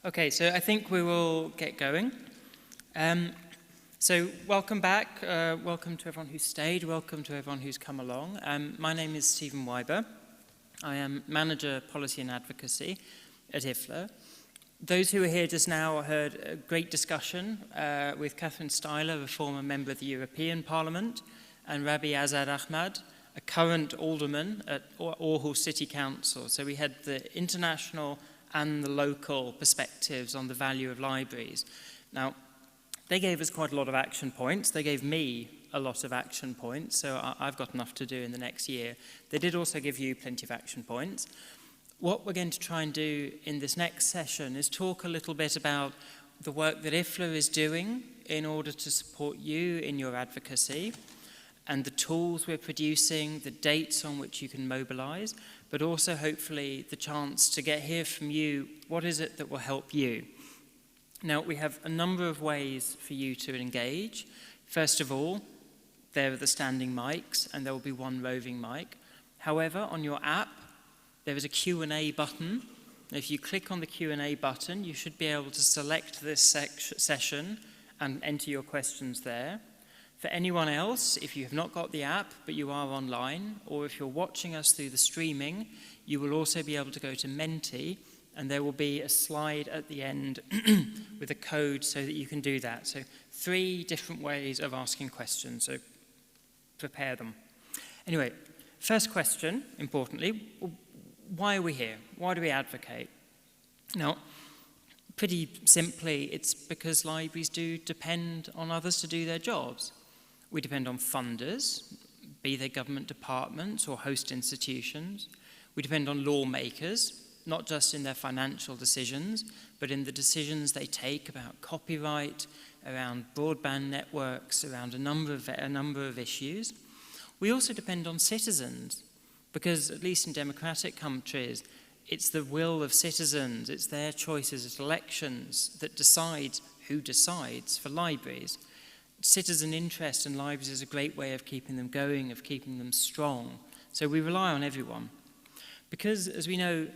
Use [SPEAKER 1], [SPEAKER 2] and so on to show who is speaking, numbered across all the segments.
[SPEAKER 1] Okay, so I think we will get going. So welcome back. Welcome to everyone who stayed. Welcome to everyone who's come along. My name is Stephen Weiber. I am Manager Policy and Advocacy at IFLA. Those who were here just now heard a great discussion with Catherine Styler, a former member of the European Parliament, and Rabi Azad Ahmad, a current alderman at Aarhus City Council. So we had the international and the local perspectives on the value of libraries. Now, they gave us quite a lot of action points. They gave me a lot of action points, so I've got enough to do in the next year. They did also give you plenty of action points. What we're going to try and do in this next session is talk a little bit about the work that IFLA is doing in order to support you in your advocacy, and the tools we're producing, the dates on which you can mobilize, but also hopefully the chance to hear from you, what is it that will help you? Now, we have a number of ways for you to engage. First of all, there are the standing mics, and there will be one roving mic. However, on your app, there is a Q&A button. If you click on the Q&A button, you should be able to select this session and enter your questions there. For anyone else, if you have not got the app, but you are online, or if you're watching us through the streaming, you will also be able to go to Menti, and there will be a slide at the end with a code so that you can do that. So 3 different ways of asking questions, so prepare them. Anyway, first question, importantly, why are we here? Why do we advocate? Now, pretty simply, it's because libraries do depend on others to do their jobs. We depend on funders, be they government departments or host institutions. We depend on lawmakers, not just in their financial decisions, but in the decisions they take about copyright, around broadband networks, around a number of issues. We also depend on citizens, because at least in democratic countries, it's the will of citizens, it's their choices at elections that decide who decides for libraries. Citizen interest in libraries is a great way of keeping them going, of keeping them strong. So we rely on everyone. Because, as we know,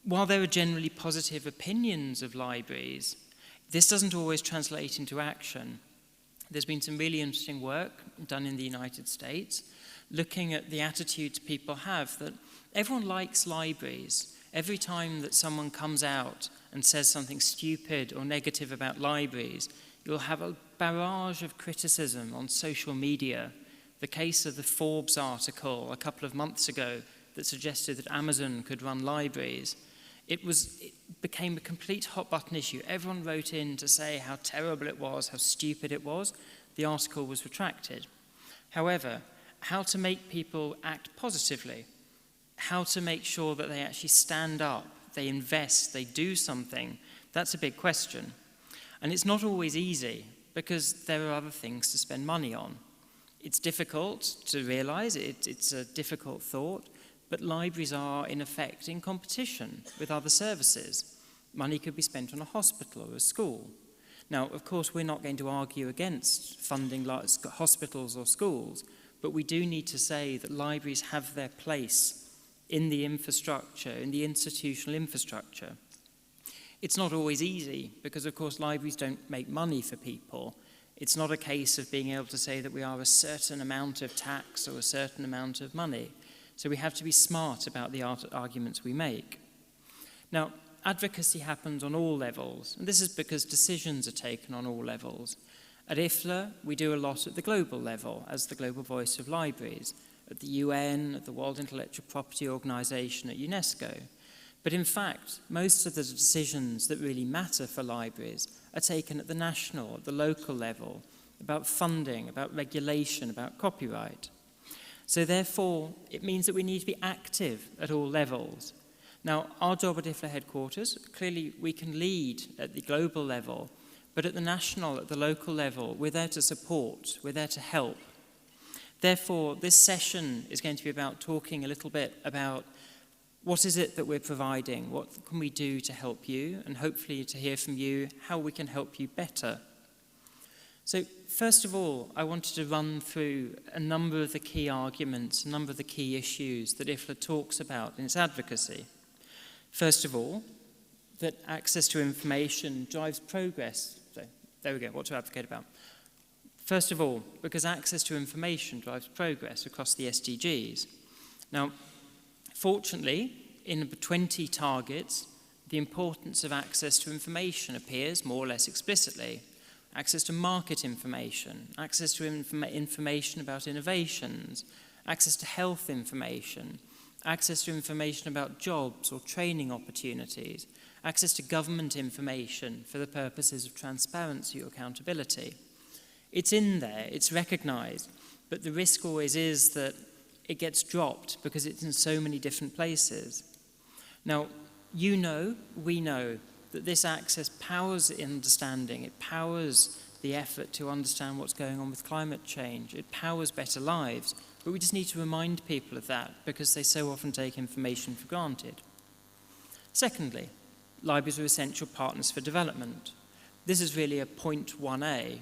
[SPEAKER 1] while there are generally positive opinions of libraries, this doesn't always translate into action. There's been some really interesting work done in the United States, looking at the attitudes people have that everyone likes libraries. Every time that someone comes out and says something stupid or negative about libraries, you'll have a barrage of criticism on social media. The case of the Forbes article a couple of months ago that suggested that Amazon could run libraries, it became a complete hot button issue. Everyone wrote in to say how terrible it was, how stupid it was. The article was retracted. However, how to make people act positively, how to make sure that they actually stand up, they invest, they do something, that's a big question. And it's not always easy, because there are other things to spend money on. It's difficult to realize, it's a difficult thought, but libraries are, in effect, in competition with other services. Money could be spent on a hospital or a school. Now, of course, we're not going to argue against funding hospitals or schools, but we do need to say that libraries have their place in the infrastructure, in the institutional infrastructure. It's not always easy, because, of course, libraries don't make money for people. It's not a case of being able to say that we are a certain amount of tax or a certain amount of money. So we have to be smart about the arguments we make. Now, advocacy happens on all levels, and this is because decisions are taken on all levels. At IFLA, we do a lot at the global level, as the global voice of libraries, at the UN, at the World Intellectual Property Organization, at UNESCO. But in fact, most of the decisions that really matter for libraries are taken at the national, at the local level, about funding, about regulation, about copyright. So therefore, it means that we need to be active at all levels. Now, our job at IFLA headquarters, clearly we can lead at the global level, but at the national, at the local level, we're there to support, we're there to help. Therefore, this session is going to be about talking a little bit about what is it that we're providing, what can we do to help you, and hopefully to hear from you how we can help you better. So first of all, I wanted to run through a number of the key arguments, a number of the key issues that IFLA talks about in its advocacy. First of all, that access to information drives progress. So, there we go, what to advocate about. First of all, because access to information drives progress across the SDGs. Now, fortunately, in the 20 targets, the importance of access to information appears more or less explicitly. Access to market information, access to information about innovations, access to health information, access to information about jobs or training opportunities, access to government information for the purposes of transparency or accountability. It's in there, it's recognised, but the risk always is that it gets dropped because it's in so many different places. Now, you know, we know that this access powers understanding, it powers the effort to understand what's going on with climate change, it powers better lives, but we just need to remind people of that because they so often take information for granted. Secondly, libraries are essential partners for development. This is really a point 1A,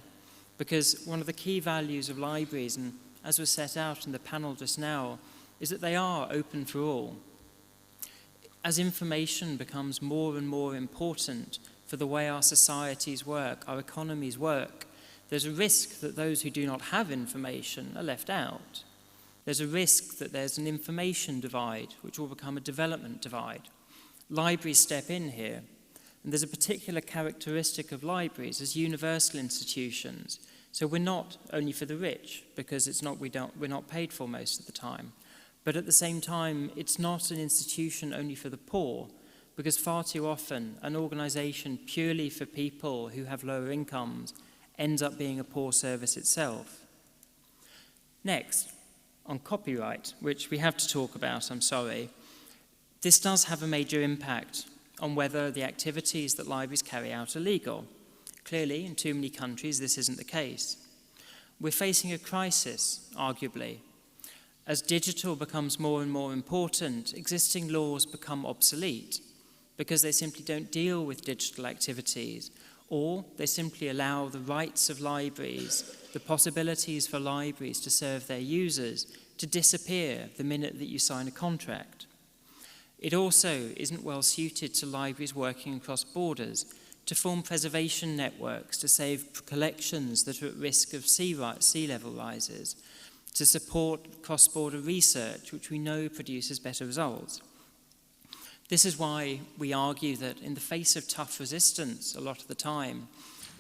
[SPEAKER 1] because one of the key values of libraries, and as was set out in the panel just now, is that they are open for all. As information becomes more and more important for the way our societies work, our economies work, there's a risk that those who do not have information are left out. There's a risk that there's an information divide, which will become a development divide. Libraries step in here, and there's a particular characteristic of libraries as universal institutions. So we're not only for the rich, because we're not paid for most of the time. But at the same time, it's not an institution only for the poor, because far too often an organisation purely for people who have lower incomes ends up being a poor service itself. Next, on copyright, which we have to talk about, I'm sorry, this does have a major impact on whether the activities that libraries carry out are legal. Clearly, in too many countries, this isn't the case. We're facing a crisis, arguably. As digital becomes more and more important, existing laws become obsolete because they simply don't deal with digital activities, or they simply allow the rights of libraries, the possibilities for libraries to serve their users, to disappear the minute that you sign a contract. It also isn't well suited to libraries working across borders, to form preservation networks, to save collections that are at risk of sea level rises, to support cross-border research, which we know produces better results. This is why we argue that in the face of tough resistance a lot of the time,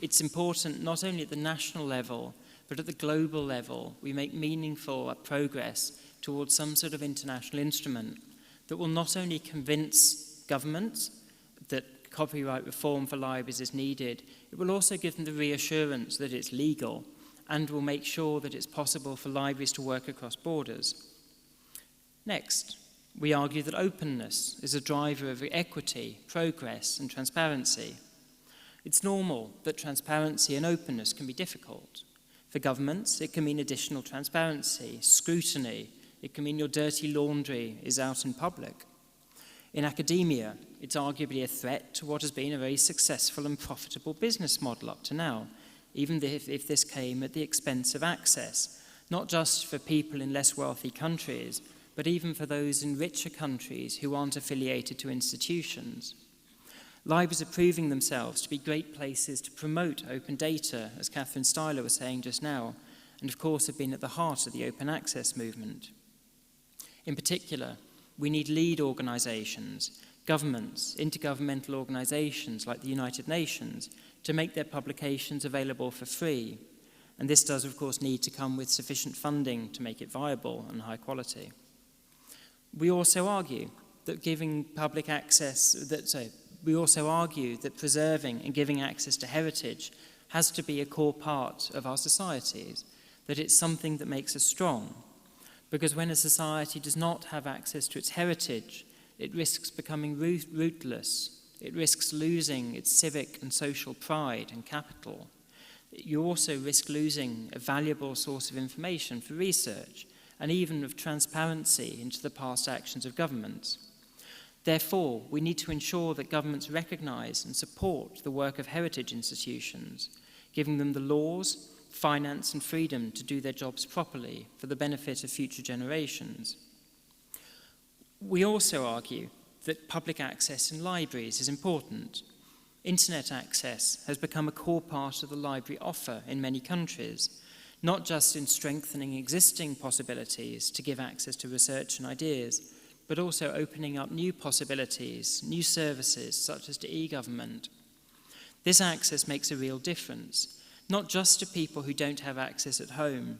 [SPEAKER 1] it's important not only at the national level, but at the global level, we make meaningful progress towards some sort of international instrument that will not only convince governments that copyright reform for libraries is needed, it will also give them the reassurance that it's legal and will make sure that it's possible for libraries to work across borders. Next, we argue that openness is a driver of equity, progress, and transparency. It's normal that transparency and openness can be difficult. For governments, it can mean additional transparency, scrutiny. It can mean your dirty laundry is out in public. In academia, it's arguably a threat to what has been a very successful and profitable business model up to now, even if this came at the expense of access, not just for people in less wealthy countries, but even for those in richer countries who aren't affiliated to institutions. Libraries are proving themselves to be great places to promote open data, as Catherine Styler was saying just now, and of course have been at the heart of the open access movement. In particular, we need lead organisations, governments, intergovernmental organisations like the United Nations to make their publications available for free. And this does, of course, need to come with sufficient funding to make it viable and high quality. We also argue that preserving and giving access to heritage has to be a core part of our societies, that it's something that makes us strong. Because when a society does not have access to its heritage, it risks becoming rootless. It risks losing its civic and social pride and capital. You also risk losing a valuable source of information for research and even of transparency into the past actions of governments. Therefore, we need to ensure that governments recognise and support the work of heritage institutions, giving them the laws, finance and freedom to do their jobs properly for the benefit of future generations. We also argue that public access in libraries is important. Internet access has become a core part of the library offer in many countries, not just in strengthening existing possibilities to give access to research and ideas, but also opening up new possibilities, new services, such as to e-government. This access makes a real difference, not just to people who don't have access at home,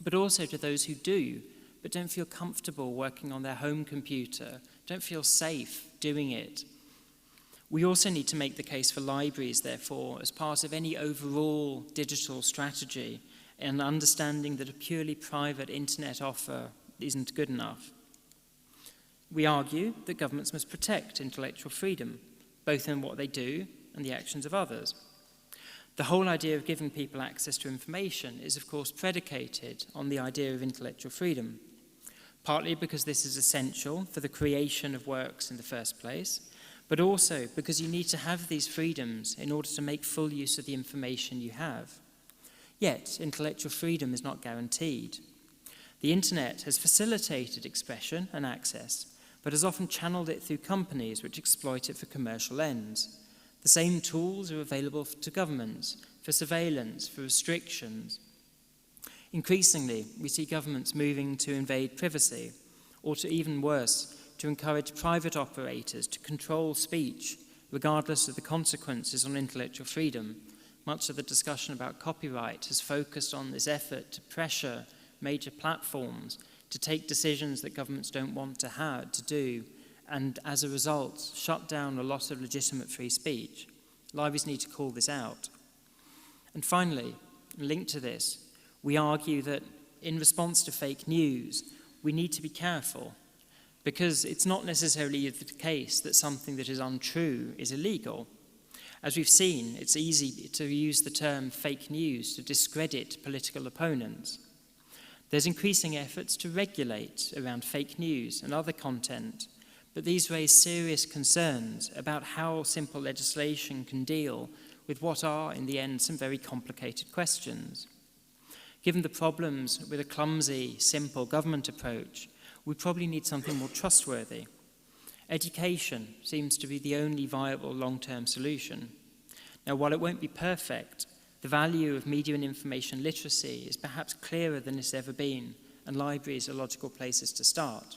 [SPEAKER 1] but also to those who do, but don't feel comfortable working on their home computer, don't feel safe doing it. We also need to make the case for libraries, therefore, as part of any overall digital strategy, and understanding that a purely private internet offer isn't good enough. We argue that governments must protect intellectual freedom, both in what they do and the actions of others. The whole idea of giving people access to information is, of course, predicated on the idea of intellectual freedom, partly because this is essential for the creation of works in the first place, but also because you need to have these freedoms in order to make full use of the information you have. Yet, intellectual freedom is not guaranteed. The internet has facilitated expression and access, but has often channeled it through companies which exploit it for commercial ends. The same tools are available to governments, for surveillance, for restrictions. Increasingly, we see governments moving to invade privacy, or to even worse, to encourage private operators to control speech, regardless of the consequences on intellectual freedom. Much of the discussion about copyright has focused on this effort to pressure major platforms to take decisions that governments don't want to do, and as a result, shut down a lot of legitimate free speech. Libraries need to call this out. And finally, linked to this, we argue that in response to fake news, we need to be careful, because it's not necessarily the case that something that is untrue is illegal. As we've seen, it's easy to use the term fake news to discredit political opponents. There's increasing efforts to regulate around fake news and other content, but these raise serious concerns about how simple legislation can deal with what are, in the end, some very complicated questions. Given the problems with a clumsy, simple government approach, we probably need something more trustworthy. Education seems to be the only viable long-term solution. Now, while it won't be perfect, the value of media and information literacy is perhaps clearer than it's ever been, and libraries are logical places to start.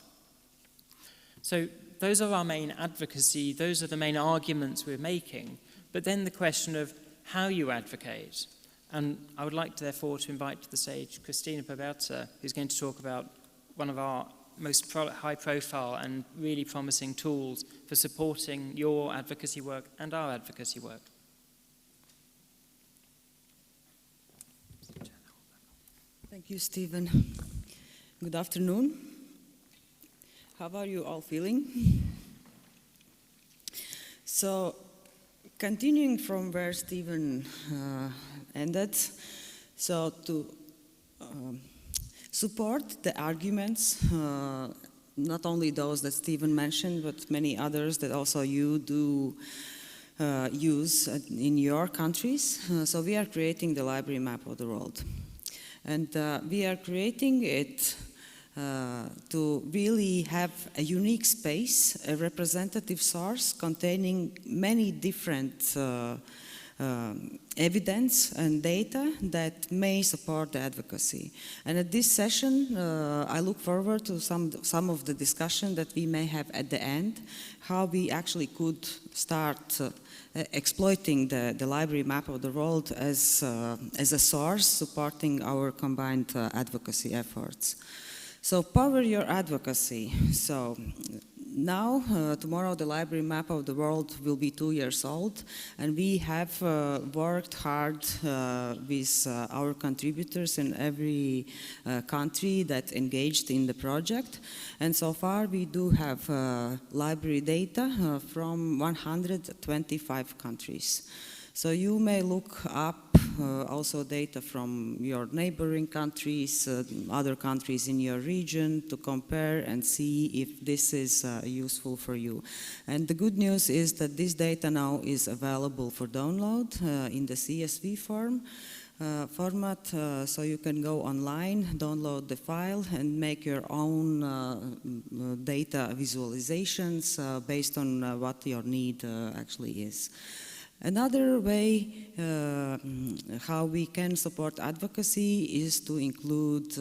[SPEAKER 1] So those are our main advocacy, those are the main arguments we're making, but then the question of how you advocate. And I would like, therefore, to invite to the stage Christina Paberta, who's going to talk about one of our most high-profile and really promising tools for supporting your advocacy work and our advocacy work.
[SPEAKER 2] Thank you, Stephen. Good afternoon. How are you all feeling? So, continuing from where Stephen ended, so to support the arguments, not only those that Stephen mentioned, but many others that also you do use in your countries. So we are creating the library map of the world. And we are creating it to really have a unique space, a representative source containing many different evidence and data that may support the advocacy. And at this session, I look forward to some of the discussion that we may have at the end, how we actually could start exploiting the library map of the world as a source supporting our combined advocacy efforts. So power your advocacy. So now, tomorrow, the library map of the world will be 2 years old, and we have worked hard with our contributors in every country that engaged in the project. And so far, we do have library data from 125 countries. So you may look up also data from your neighboring countries, other countries in your region to compare and see if this is useful for you. And the good news is that this data now is available for download in the CSV form. format, so you can go online, download the file, and make your own data visualizations based on what your need actually is. Another way how we can support advocacy is to include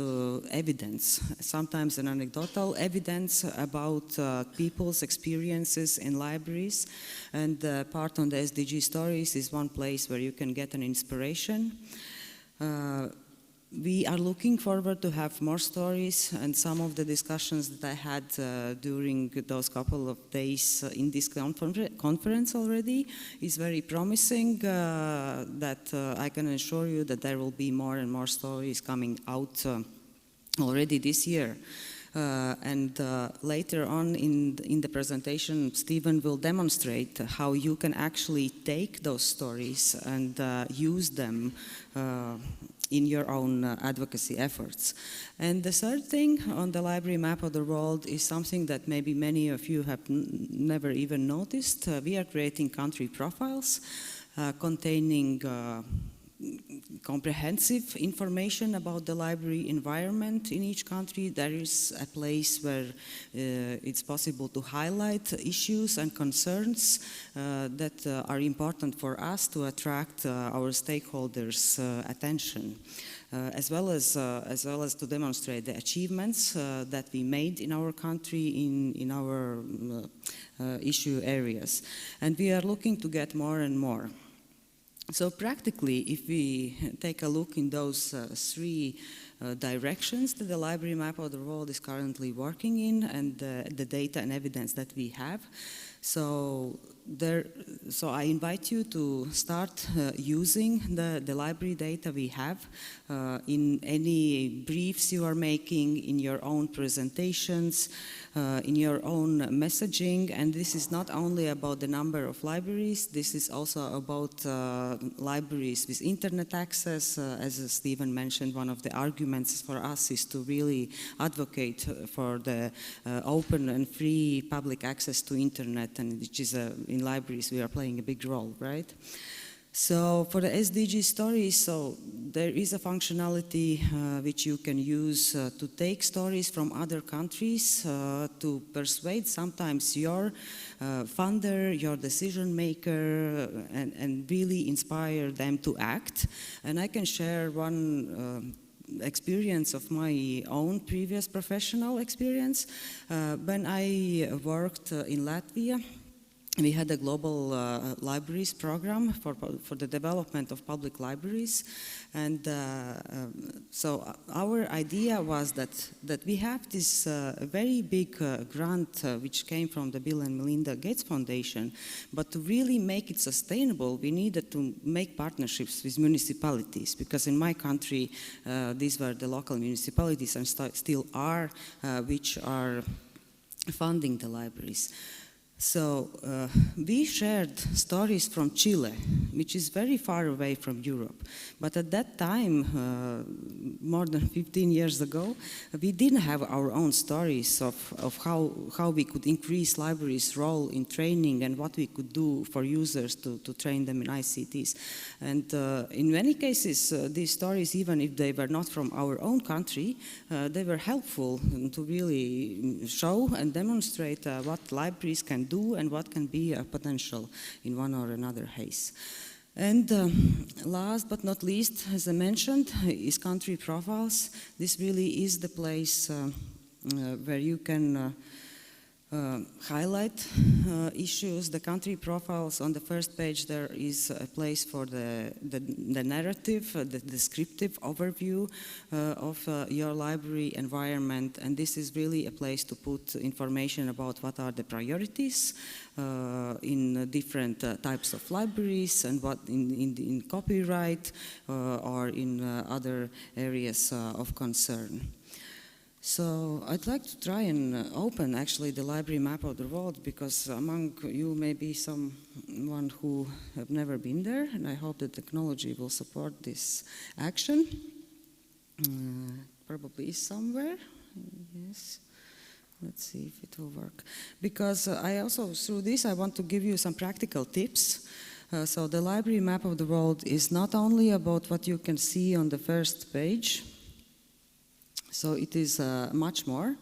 [SPEAKER 2] evidence, sometimes an anecdotal evidence about people's experiences in libraries, and part on the SDG stories is one place where you can get an inspiration. We are looking forward to have more stories, and some of the discussions that I had during those couple of days in this conference already is very promising, that I can assure you that there will be more and more stories coming out already this year. And later on in the presentation, Stephen will demonstrate how you can actually take those stories and use them in your own advocacy efforts. And the third thing on the library map of the world is something that maybe many of you have never even noticed. We are creating country profiles containing comprehensive information about the library environment in each country. There is a place where it's possible to highlight issues and concerns that are important for us to attract our stakeholders' attention, as well as to demonstrate the achievements that we made in our country in our issue areas. And we are looking to get more and more. So practically, if we take a look in those three directions that the library map of the world is currently working in, and the data and evidence that we have, so I invite you to start using the library data we have in any briefs you are making, in your own presentations, in your own messaging. And this is not only about the number of libraries, this is also about libraries with internet access. As Stephen mentioned, one of the arguments for us is to really advocate for the open and free public access to internet, and which is in libraries we are playing a big role, right? So for the SDG stories, so there is a functionality which you can use to take stories from other countries to persuade sometimes your funder, your decision maker, and really inspire them to act. And I can share one experience of my own previous professional experience. When I worked in Latvia, we had a global libraries program for the development of public libraries, and so our idea was that we have this very big grant which came from the Bill and Melinda Gates Foundation, but to really make it sustainable, we needed to make partnerships with municipalities, because in my country these were the local municipalities, and still are, which are funding the libraries. So we shared stories from Chile, which is very far away from Europe. But at that time, more than 15 years ago, we didn't have our own stories of how we could increase libraries' role in training and what we could do for users to train them in ICTs. And in many cases, these stories, even if they were not from our own country, they were helpful to really show and demonstrate what libraries can do and what can be a potential in one or another case. And last but not least, as I mentioned, is country profiles. This really is the place where you can highlight issues. The country profiles on the first page, there is a place for the narrative, the descriptive overview of your library environment, and this is really a place to put information about what are the priorities in different types of libraries, and what in copyright or in other areas of concern. So I'd like to try and open actually the library map of the world, because among you may be someone who have never been there, and I hope the technology will support this action. Probably is somewhere, yes. Let's see if it will work. Because I also, through this, I want to give you some practical tips So the library map of the world is not only about what you can see on the first page, so it is much more.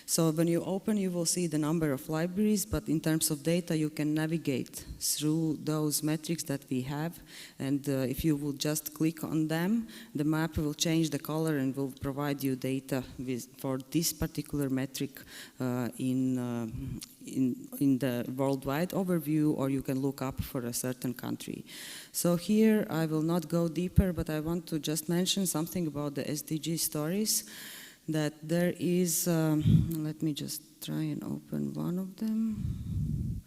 [SPEAKER 2] So when you open, you will see the number of libraries, but in terms of data, you can navigate through those metrics that we have. And if you will just click on them, the map will change the color and will provide you data for this particular metric in the worldwide overview, or you can look up for a certain country. So here, I will not go deeper, but I want to just mention something about the SDG stories. That there is, let me just try and open one of them.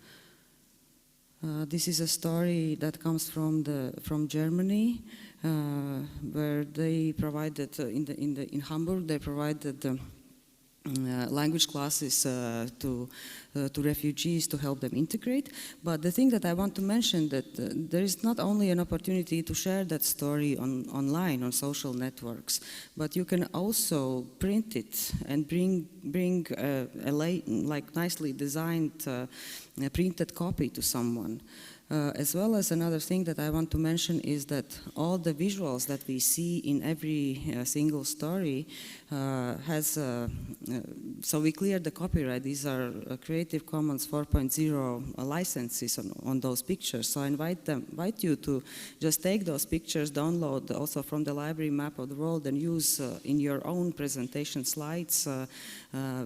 [SPEAKER 2] This is a story that comes from Germany, where they provided in Hamburg they provided language classes to refugees to help them integrate. But the thing that I want to mention that there is not only an opportunity to share that story online on social networks, but you can also print it and bring like nicely designed printed copy to someone. As well as another thing that I want to mention is that all the visuals that we see in every single story so we cleared the copyright. These are Creative Commons 4.0 licenses on those pictures. So I invite you to just take those pictures, download also from the library map of the world and use in your own presentation slides,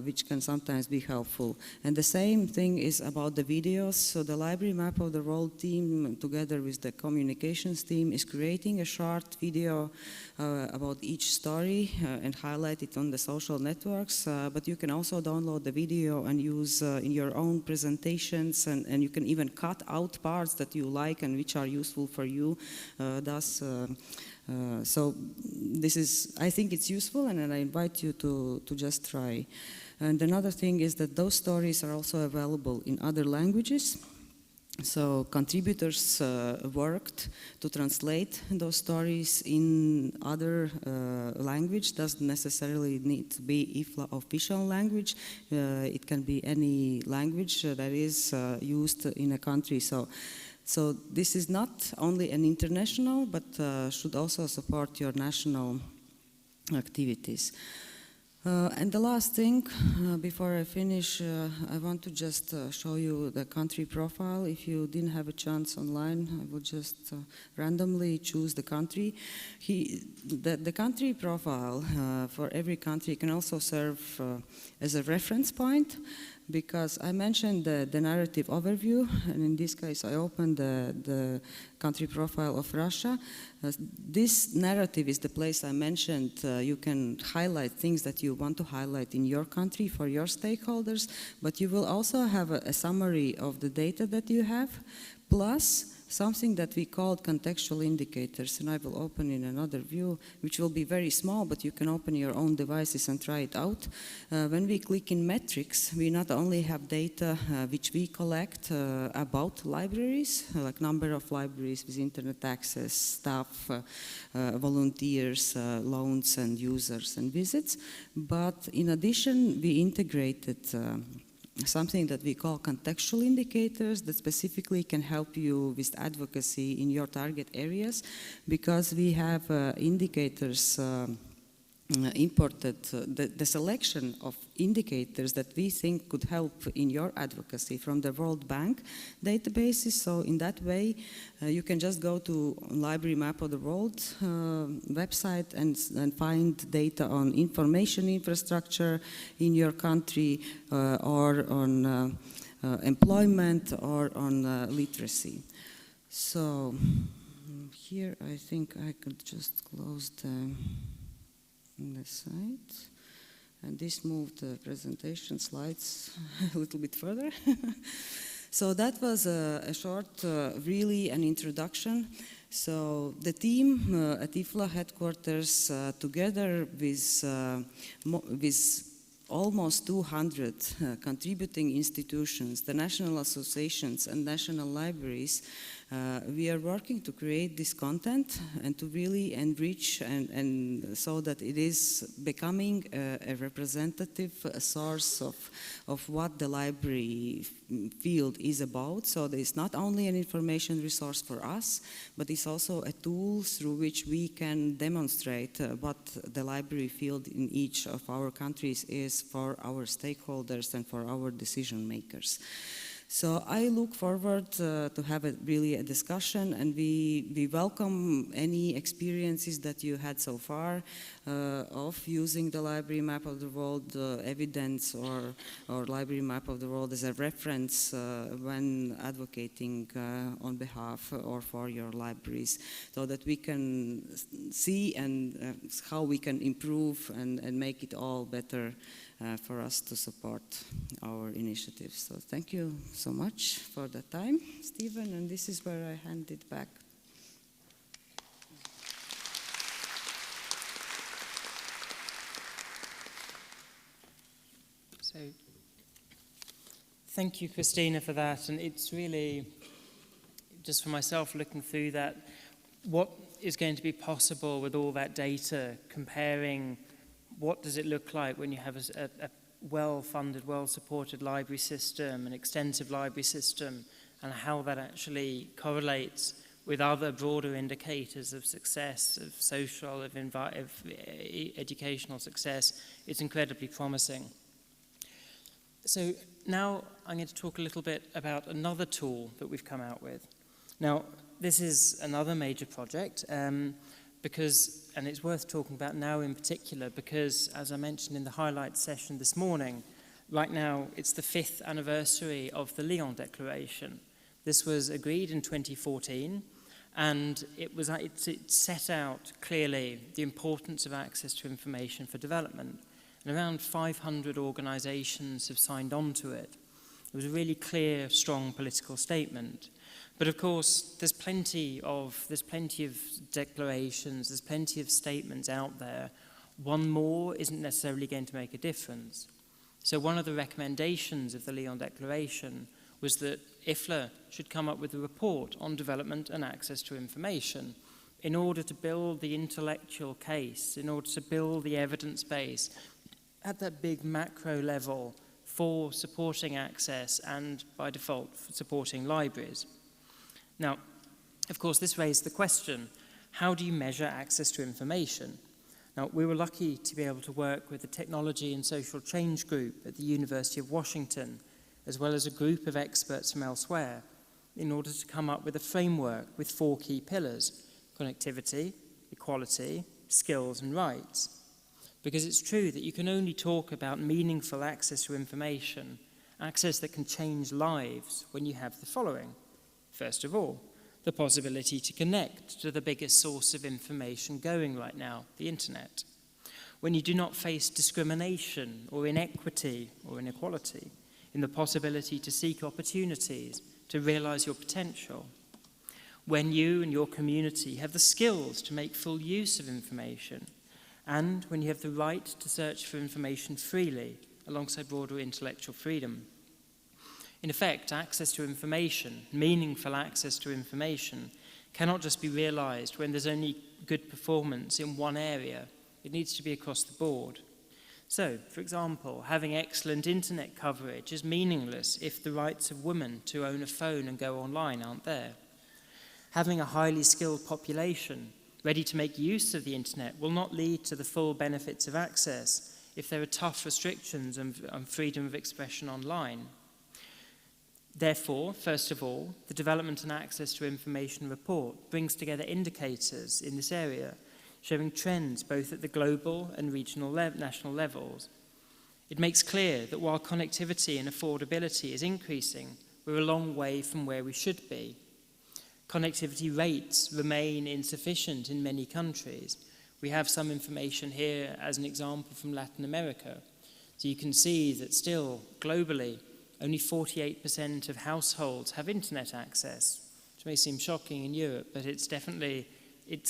[SPEAKER 2] which can sometimes be helpful. And the same thing is about the videos. So the library map of the world team, together with the communications team, is creating a short video about each story and highlight it on the social networks. But you can also download the video and use in your own presentations, and you can even cut out parts that you like and which are useful for you. So this is, I think it's useful, and I invite you to just try. And another thing is that those stories are also available in other languages. So contributors worked to translate those stories in other language. Doesn't necessarily need to be IFLA official language. It can be any language that is used in a country. So this is not only an international, but should also support your national activities. And the last thing, before I finish, I want to just show you the country profile. If you didn't have a chance online, I will just randomly choose the country. The country profile for every country can also serve as a reference point, because I mentioned the narrative overview, and in this case I opened the country profile of Russia. This narrative is the place I mentioned. You can highlight things that you want to highlight in your country for your stakeholders, but you will also have a summary of the data that you have, plus something that we call contextual indicators, and I will open in another view, which will be very small, but you can open your own devices and try it out. When we click in metrics, we not only have data which we collect about libraries, like number of libraries with internet access, staff, volunteers, loans and users and visits, but in addition, we integrated something that we call contextual indicators that specifically can help you with advocacy in your target areas, because we have indicators imported, the selection of indicators that we think could help in your advocacy from the World Bank databases. So in that way, you can just go to Library Map of the World website and find data on information infrastructure in your country, or on employment, or on literacy. So here I think I could just close the site, and this moved the presentation slides a little bit further. So that was a short, really an introduction. So the team at IFLA headquarters, together with almost 200 contributing institutions, the national associations and national libraries, We are working to create this content and to really enrich and so that it is becoming a representative source of what the library field is about. So it's not only an information resource for us, but it's also a tool through which we can demonstrate what the library field in each of our countries is for our stakeholders and for our decision makers. So I look forward to have really a discussion, and we welcome any experiences that you had so far of using the library map of the world evidence or library map of the world as a reference when advocating on behalf or for your libraries, so that we can see and how we can improve and make it all better for us to support our initiatives. So thank you so much for the time, Stephen, and this is where I hand it back.
[SPEAKER 1] So thank you, Christina, for that. And it's really, just for myself looking through that, what is going to be possible with all that data, comparing what does it look like when you have a well-funded, well-supported library system, an extensive library system, and how that actually correlates with other broader indicators of success, of social, of educational success. It's incredibly promising. So now I'm going to talk a little bit about another tool that we've come out with. Now, this is another major project, because, and it's worth talking about now in particular, because as I mentioned in the highlights session this morning, right now it's the 5th anniversary of the Lyon Declaration. This was agreed in 2014, and it set out clearly the importance of access to information for development, and around 500 organizations have signed on to it. It was a really clear, strong political statement. But of course, there's plenty of declarations, there's plenty of statements out there. One more isn't necessarily going to make a difference. So one of the recommendations of the Lyon Declaration was that IFLA should come up with a report on development and access to information in order to build the intellectual case, in order to build the evidence base at that big macro level for supporting access and, by default, for supporting libraries. Now, of course, this raised the question, how do you measure access to information? Now, we were lucky to be able to work with the Technology and Social Change Group at the University of Washington, as well as a group of experts from elsewhere, in order to come up with a framework with 4 key pillars: connectivity, equality, skills, and rights. Because it's true that you can only talk about meaningful access to information, access that can change lives, when you have the following. First of all, the possibility to connect to the biggest source of information going right now, the internet. When you do not face discrimination or inequity or inequality, in the possibility to seek opportunities, to realize your potential. When you and your community have the skills to make full use of information, and when you have the right to search for information freely, alongside broader intellectual freedom. In effect, access to information, meaningful access to information, cannot just be realized when there's only good performance in one area. It needs to be across the board. So, for example, having excellent internet coverage is meaningless if the rights of women to own a phone and go online aren't there. Having a highly skilled population ready to make use of the internet will not lead to the full benefits of access if there are tough restrictions on freedom of expression online. Therefore, first of all, the Development and Access to Information report brings together indicators in this area, showing trends both at the global and regional national levels. It makes clear that while connectivity and affordability is increasing, we're a long way from where we should be. Connectivity rates remain insufficient in many countries. We have some information here as an example from Latin America. So you can see that still, globally, only 48% of households have internet access, which may seem shocking in Europe, but it's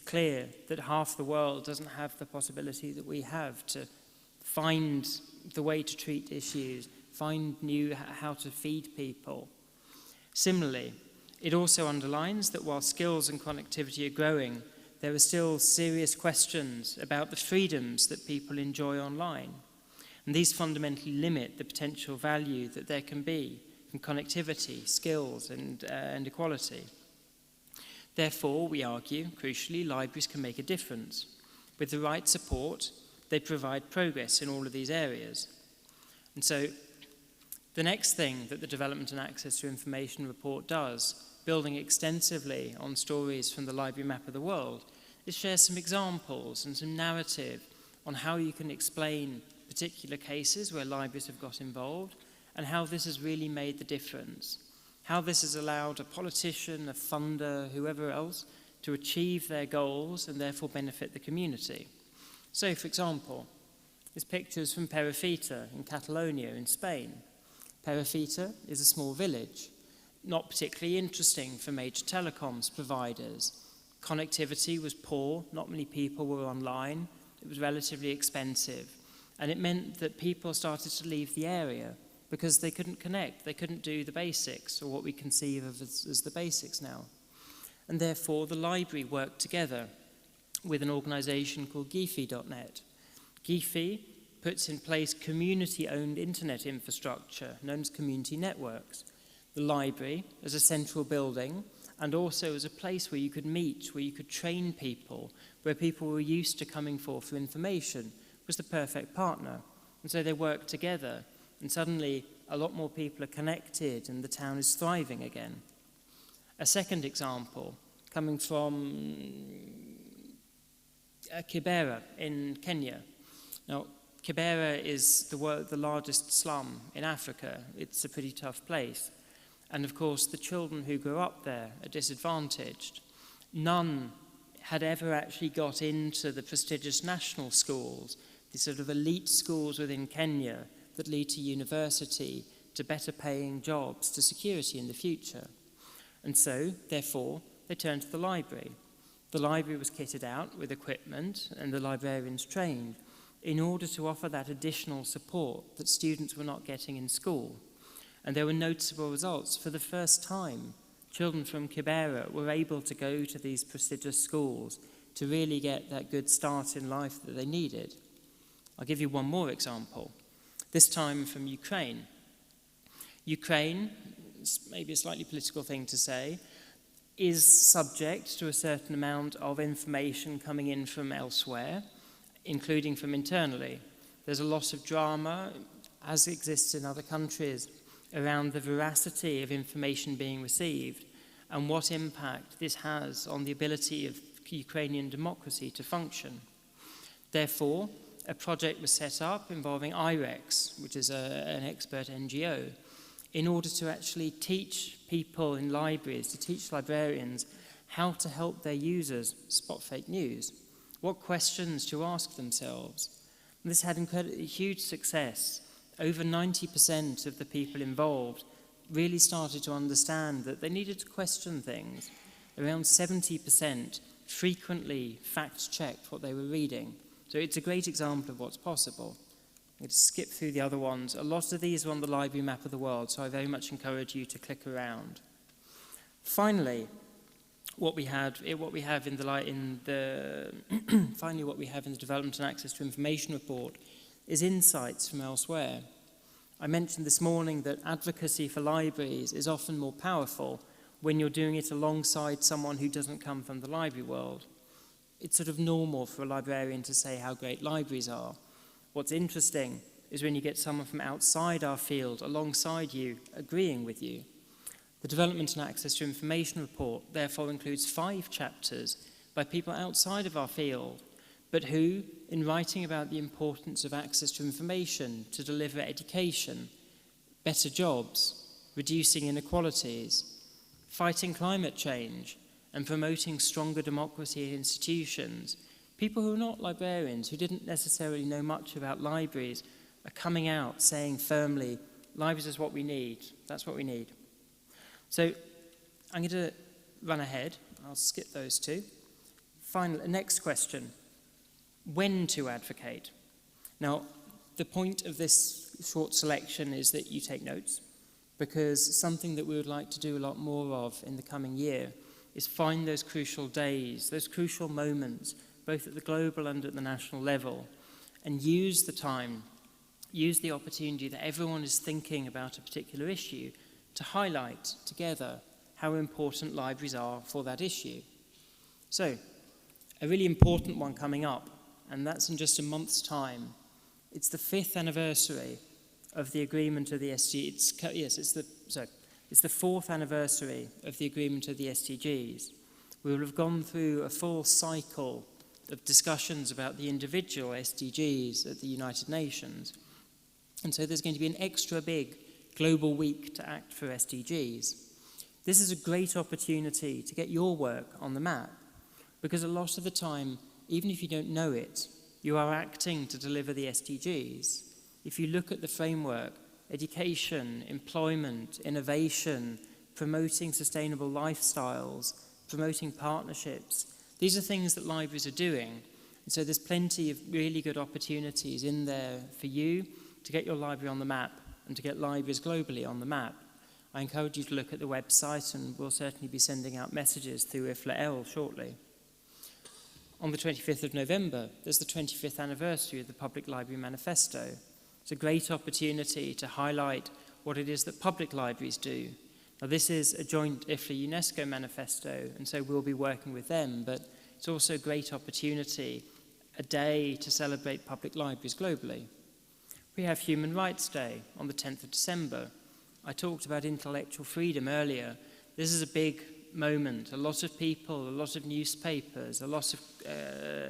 [SPEAKER 1] clear that half the world doesn't have the possibility that we have to find the way to treat issues, find how to feed people. Similarly, It also underlines that while skills and connectivity are growing, there are still serious questions about the freedoms that people enjoy online. And these fundamentally limit the potential value that there can be from connectivity, skills, and equality. Therefore, we argue, crucially, libraries can make a difference. With the right support, they provide progress in all of these areas. And so, the next thing that the Development and Access to Information report does, building extensively on stories from the Library Map of the World, is share some examples and some narrative on how you can explain particular cases where libraries have got involved and how this has really made the difference, how this has allowed a politician, a funder, whoever else, to achieve their goals and therefore benefit the community. So, for example, there's pictures from Perafita in Catalonia in Spain. Perafita is a small village, not particularly interesting for major telecoms providers. Connectivity was poor, not many people were online, it was relatively expensive, and it meant that people started to leave the area because they couldn't connect, they couldn't do the basics, or what we conceive of as the basics now. And therefore, the library worked together with an organisation called Gifi.net. Gifi puts in place community-owned internet infrastructure known as community networks. The library as a central building and also as a place where you could meet, where you could train people, where people were used to coming for information, was the perfect partner. And so they worked together, and suddenly a lot more people are connected and the town is thriving again. A second example, coming from Kibera in Kenya. Now, Kibera is the largest slum in Africa. It's a pretty tough place. And of course, the children who grew up there are disadvantaged. None had ever actually got into the prestigious national schools, the sort of elite schools within Kenya that lead to university, to better paying jobs, to security in the future. And so, therefore, they turned to the library. The library was kitted out with equipment and the librarians trained in order to offer that additional support that students were not getting in school. And there were noticeable results. For the first time, children from Kibera were able to go to these prestigious schools to really get that good start in life that they needed. I'll give you one more example, this time from Ukraine. Ukraine, maybe a slightly political thing to say, is subject to a certain amount of information coming in from elsewhere, including from internally. There's a lot of drama, as exists in other countries, around the veracity of information being received and what impact this has on the ability of Ukrainian democracy to function. Therefore, a project was set up involving IREX, which is an expert NGO, in order to actually teach people in libraries, to teach librarians how to help their users spot fake news, what questions to ask themselves. And this had incredibly huge success. Over 90% of the people involved really started to understand that they needed to question things. Around 70% frequently fact-checked what they were reading. So it's a great example of what's possible. I'm going to skip through the other ones. A lot of these are on the Library Map of the World, so I very much encourage you to click around. Finally, what we have in the Development and Access to Information report is insights from elsewhere. I mentioned this morning that advocacy for libraries is often more powerful when you're doing it alongside someone who doesn't come from the library world. It's sort of normal for a librarian to say how great libraries are. What's interesting is when you get someone from outside our field alongside you, agreeing with you. The Development and Access to Information report therefore includes 5 chapters by people outside of our field, but who, in writing about the importance of access to information to deliver education, better jobs, reducing inequalities, fighting climate change, and promoting stronger democracy in institutions, people who are not librarians, who didn't necessarily know much about libraries, are coming out saying firmly, libraries is what we need, that's what we need. So I'm going to run ahead, I'll skip those two. Finally, next question. When to advocate. Now, the point of this short selection is that you take notes. because something that we would like to do a lot more of in the coming year is find those crucial days, those crucial moments, both at the global and at the national level, and use the time, use the opportunity that everyone is thinking about a particular issue to highlight together how important libraries are for that issue. So, a really important one coming up, and that's in just a month's time. It's the 5th anniversary of the agreement of the SDGs. It's the 4th anniversary of the agreement of the SDGs. We will have gone through a full cycle of discussions about the individual SDGs at the United Nations. And so there's going to be an extra big global week to act for SDGs. This is a great opportunity to get your work on the map, because a lot of the time, even if you don't know it, you are acting to deliver the SDGs. If you look at the framework, education, employment, innovation, promoting sustainable lifestyles, promoting partnerships, these are things that libraries are doing. And so there's plenty of really good opportunities in there for you to get your library on the map and to get libraries globally on the map. I encourage you to look at the website, and we'll certainly be sending out messages through IFLA shortly. On the 25th of November, there's the 25th anniversary of the Public Library Manifesto. It's a great opportunity to highlight what it is that public libraries do. Now, this is a joint IFLA UNESCO manifesto, and so we'll be working with them, but it's also a great opportunity, a day to celebrate public libraries globally. We have Human Rights Day on the 10th of December. I talked about intellectual freedom earlier. This is a big moment. A lot of people, a lot of newspapers, a lot of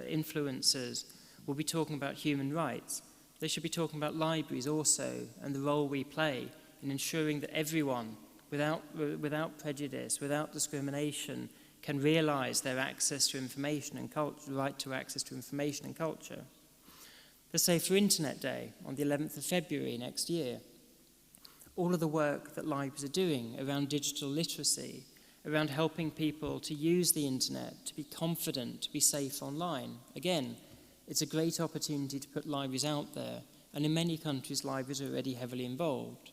[SPEAKER 1] influencers will be talking about human rights. They should be talking about libraries also, and the role we play in ensuring that everyone, without prejudice, without discrimination, can realise their access to information and culture, right to access to information and culture. The Safer Internet Day on the 11th of February next year. All of the work that libraries are doing around digital literacy, around helping people to use the internet, to be confident, to be safe online. Again, it's a great opportunity to put libraries out there, and in many countries, libraries are already heavily involved.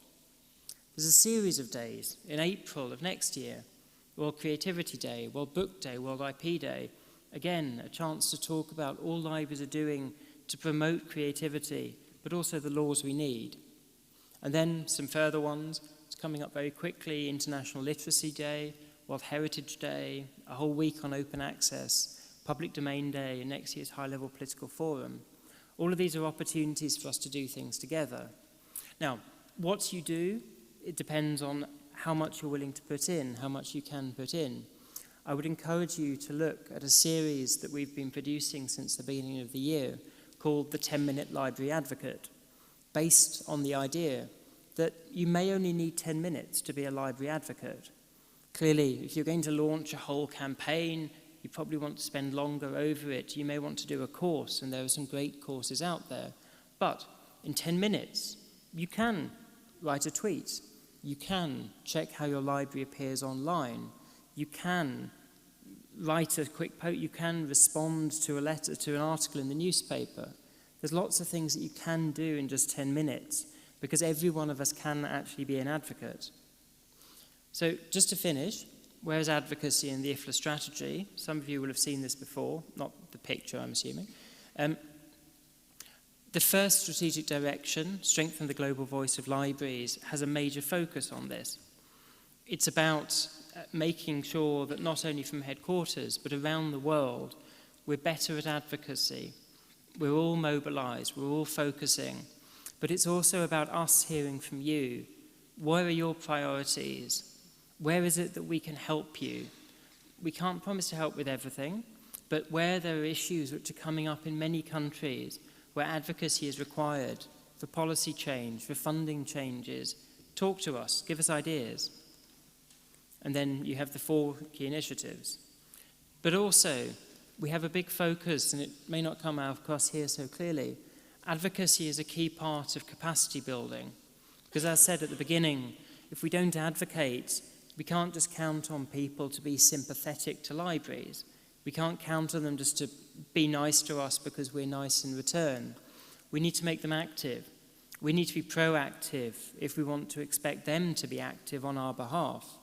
[SPEAKER 1] There's a series of days in April of next year: World Creativity Day, World Book Day, World IP Day. Again, a chance to talk about all libraries are doing to promote creativity, but also the laws we need. And then some further ones. It's coming up very quickly: International Literacy Day, World Heritage Day, a whole week on open access, Public Domain Day, and next year's High-Level Political Forum. All of these are opportunities for us to do things together. Now, what you do, it depends on how much you're willing to put in, how much you can put in. I would encourage you to look at a series that we've been producing since the beginning of the year called the 10-Minute Library Advocate, based on the idea that you may only need 10 minutes to be a library advocate. Clearly, if you're going to launch a whole campaign, you probably want to spend longer over it. You may want to do a course, and there are some great courses out there. But in 10 minutes, you can write a tweet. You can check how your library appears online. You can write a quick post. You can respond to a letter, to an article in the newspaper. There's lots of things that you can do in just 10 minutes, because every one of us can actually be an advocate. So just to finish, where is advocacy in the IFLA strategy? Some of you will have seen this before, not the picture, I'm assuming. The first strategic direction, Strengthen the Global Voice of Libraries, has a major focus on this. It's about making sure that not only from headquarters, but around the world, we're better at advocacy. We're all mobilised, we're all focusing. But it's also about us hearing from you. Where are your priorities? Where is it that we can help you? We can't promise to help with everything, but where there are issues which are coming up in many countries, where advocacy is required for policy change, for funding changes, talk to us, give us ideas. And then you have the 4 key initiatives. But also, we have a big focus, and it may not come out across here so clearly. Advocacy is a key part of capacity building. Because as I said at the beginning, if we don't advocate, we can't just count on people to be sympathetic to libraries. We can't count on them just to be nice to us because we're nice in return. We need to make them active. We need to be proactive if we want to expect them to be active on our behalf.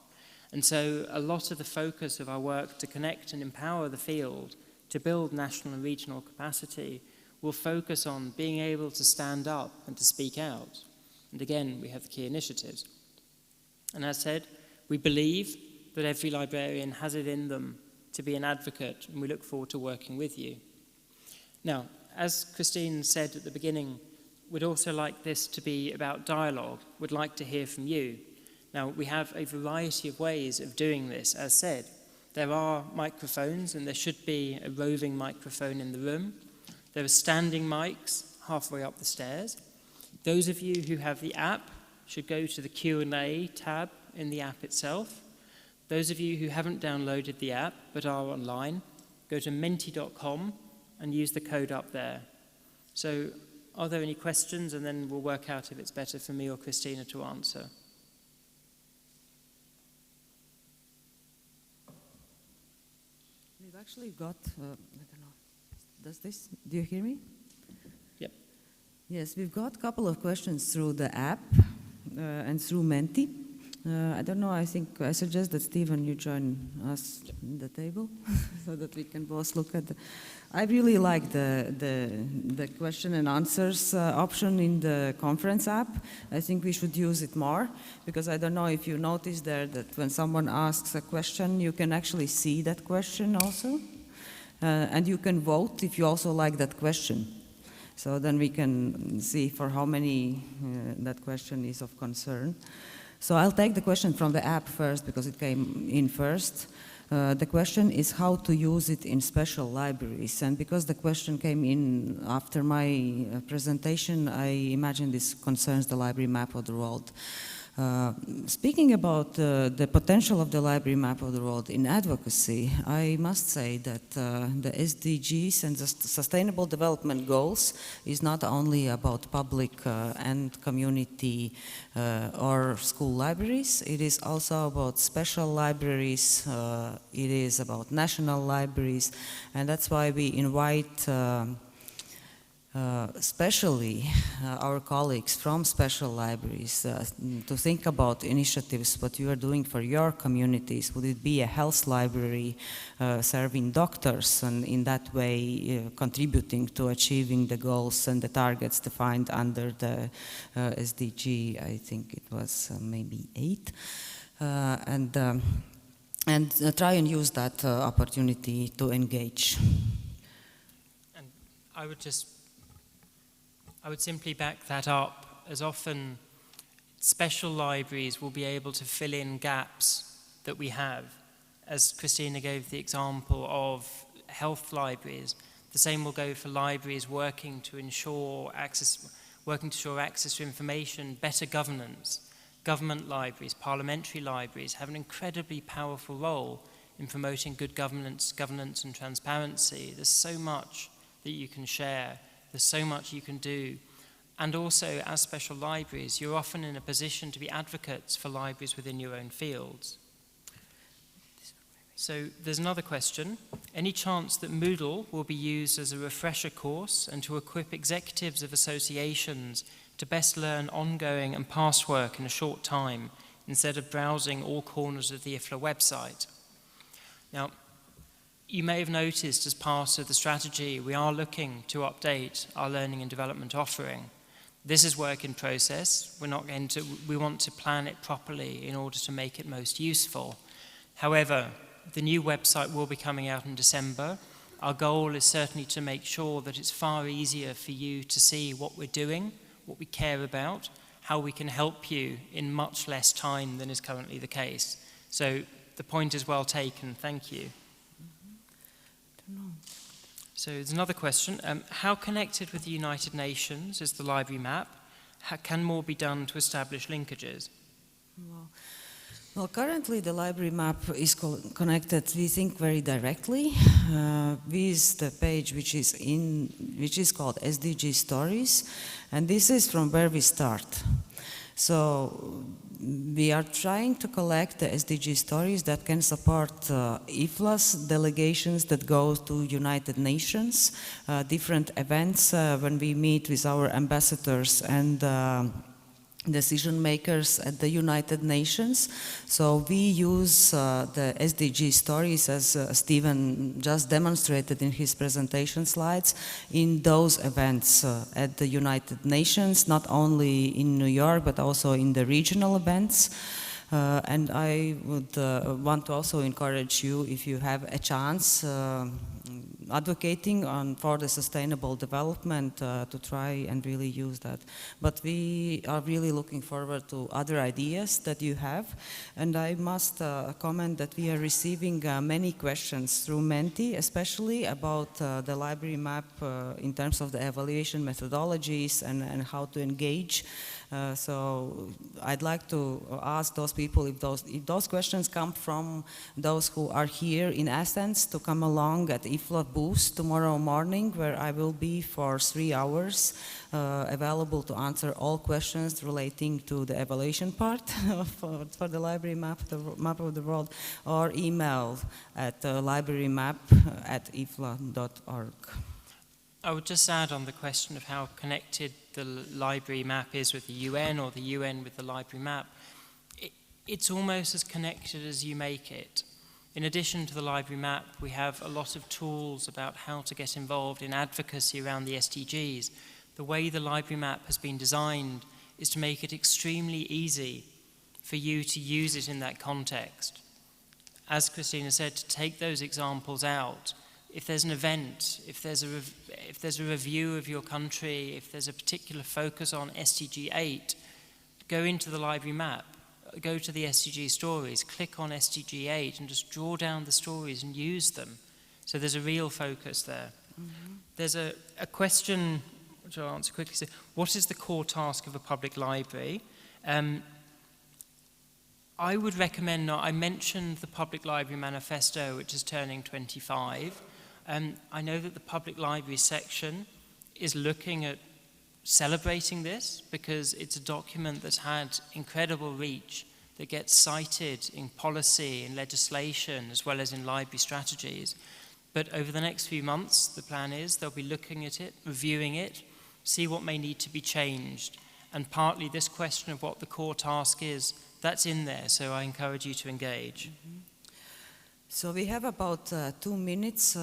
[SPEAKER 1] And so a lot of the focus of our work to connect and empower the field to build national and regional capacity will focus on being able to stand up and to speak out. And again, we have the key initiatives. And as said, we believe that every librarian has it in them to be an advocate, and we look forward to working with you. Now, as Christine said at the beginning, we'd also like this to be about dialogue. We'd like to hear from you. Now, we have a variety of ways of doing this, as said. There are microphones, and there should be a roving microphone in the room. There are standing mics halfway up the stairs. Those of you who have the app should go to the Q&A tab in the app itself. Those of you who haven't downloaded the app but are online, go to menti.com and use the code up there. So are there any questions? And then we'll work out if it's better for me or Christina to answer.
[SPEAKER 2] We've actually got, I don't know, do you hear me?
[SPEAKER 1] Yep.
[SPEAKER 2] Yes, we've got a couple of questions through the app and through Menti. I don't know, I suggest that Stephen, you join us at the table so that we can both look at I really like the question and answers option in the conference app. I think we should use it more, because I don't know if you noticed there that when someone asks a question, you can actually see that question also. And you can vote if you also like that question. So then we can see for how many that question is of concern. So I'll take the question from the app first, because it came in first. The question is how to use it in special libraries. And because the question came in after my presentation, I imagine this concerns the library map of the world. Speaking about the potential of the library map of the world in advocacy, I must say that the SDGs and the Sustainable Development Goals is not only about public and community or school libraries, it is also about special libraries, it is about national libraries, and that's why we invite especially our colleagues from special libraries to think about initiatives, what you are doing for your communities. Would it be a health library serving doctors and in that way contributing to achieving the goals and the targets defined under the SDG, I think it was maybe 8, and try and use that opportunity to engage.
[SPEAKER 1] And I would simply back that up, as often special libraries will be able to fill in gaps that we have. As Christina gave the example of health libraries, the same will go for libraries working to ensure access to information, better governance. Government libraries, parliamentary libraries have an incredibly powerful role in promoting good governance and transparency. There's so much that you can share. There's so much you can do. And also, as special libraries, you're often in a position to be advocates for libraries within your own fields. So there's another question. Any chance that Moodle will be used as a refresher course and to equip executives of associations to best learn ongoing and past work in a short time, instead of browsing all corners of the IFLA website? Now, you may have noticed as part of the strategy, we are looking to update our learning and development offering. This is work in process. We want to plan it properly in order to make it most useful. However, the new website will be coming out in December. Our goal is certainly to make sure that it's far easier for you to see what we're doing, what we care about, how we can help you in much less time than is currently the case. So the point is well taken. Thank you. So there's another question. How connected with the United Nations is the library map? Can more be done to establish linkages?
[SPEAKER 2] Well, currently the library map is connected, we think, very directly with the page which is called SDG Stories, and this is from where we start. So we are trying to collect the SDG stories that can support IFLA's delegations that go to United Nations, different events when we meet with our ambassadors and decision makers at the United Nations. So we use the SDG stories, as Stephen just demonstrated in his presentation slides, in those events at the United Nations, not only in New York, but also in the regional events. And I would want to also encourage you, if you have a chance, advocating for the sustainable development to try and really use that. But we are really looking forward to other ideas that you have. And I must comment that we are receiving many questions through Menti, especially about the library map in terms of the evaluation methodologies and how to engage. So I'd like to ask those people, if those questions come from those who are here in Athens, to come along at IFLA booth tomorrow morning, where I will be for 3 hours, available to answer all questions relating to the evaluation part for the library map of the world, or email at librarymap@ifla.org.
[SPEAKER 1] I would just add on the question of how connected the library map is with the UN, or the UN with the library map. It's almost as connected as you make it. In addition to the library map, we have a lot of tools about how to get involved in advocacy around the SDGs. The way the library map has been designed is to make it extremely easy for you to use it in that context. As Christina said, to take those examples out. If there's an event, if there's a review of your country, if there's a particular focus on SDG 8, go into the library map, go to the SDG stories, click on SDG 8 and just draw down the stories and use them. So there's a real focus there. Mm-hmm. There's a question, which I'll answer quickly. So, what is the core task of a public library? I would recommend, I mentioned the Public Library Manifesto, which is turning 25. I know that the public library section is looking at celebrating this, because it's a document that's had incredible reach, that gets cited in policy, in legislation, as well as in library strategies. But over the next few months, the plan is they'll be looking at it, reviewing it, see what may need to be changed. And partly this question of what the core task is, that's in there, so I encourage you to engage. Mm-hmm.
[SPEAKER 2] So we have about 2 minutes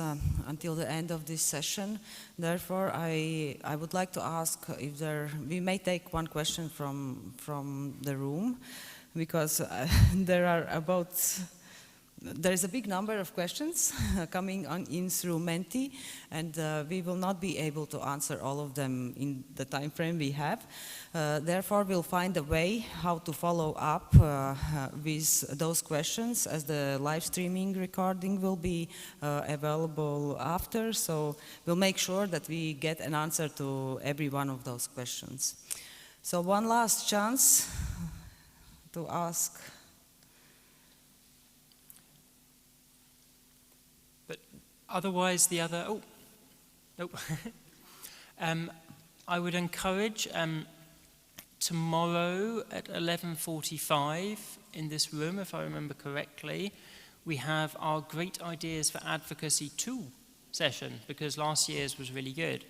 [SPEAKER 2] until the end of this session. Therefore, I would like to ask if we may take one question from the room, because there is a big number of questions coming in through Menti, and we will not be able to answer all of them in the time frame we have. Therefore, we'll find a way how to follow up with those questions, as the live streaming recording will be available after. So we'll make sure that we get an answer to every one of those questions. So one last chance to ask.
[SPEAKER 1] Otherwise, the other, I would encourage tomorrow at 11:45 in this room, if I remember correctly, we have our Great Ideas for Advocacy 2 session, because last year's was really good.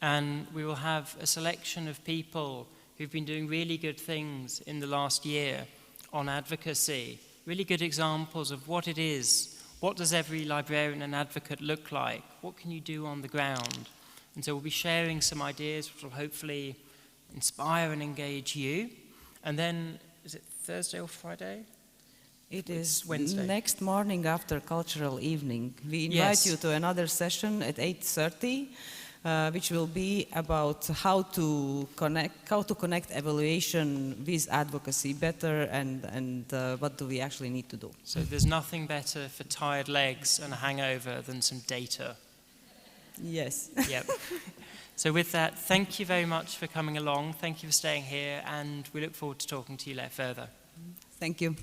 [SPEAKER 1] And we will have a selection of people who've been doing really good things in the last year on advocacy, really good examples of what it is. What does every librarian and advocate look like? What can you do on the ground? And so we'll be sharing some ideas which will hopefully inspire and engage you. And then, is it Thursday or Friday?
[SPEAKER 2] It is
[SPEAKER 1] Wednesday.
[SPEAKER 2] Next morning after cultural evening. We invite you to another session at 8:30, which will be about how to connect evaluation with advocacy better, and what do we actually need to do.
[SPEAKER 1] So there's nothing better for tired legs and a hangover than some data.
[SPEAKER 2] Yes.
[SPEAKER 1] Yep. So with that, thank you very much for coming along. Thank you for staying here, and we look forward to talking to you further.
[SPEAKER 2] Thank you.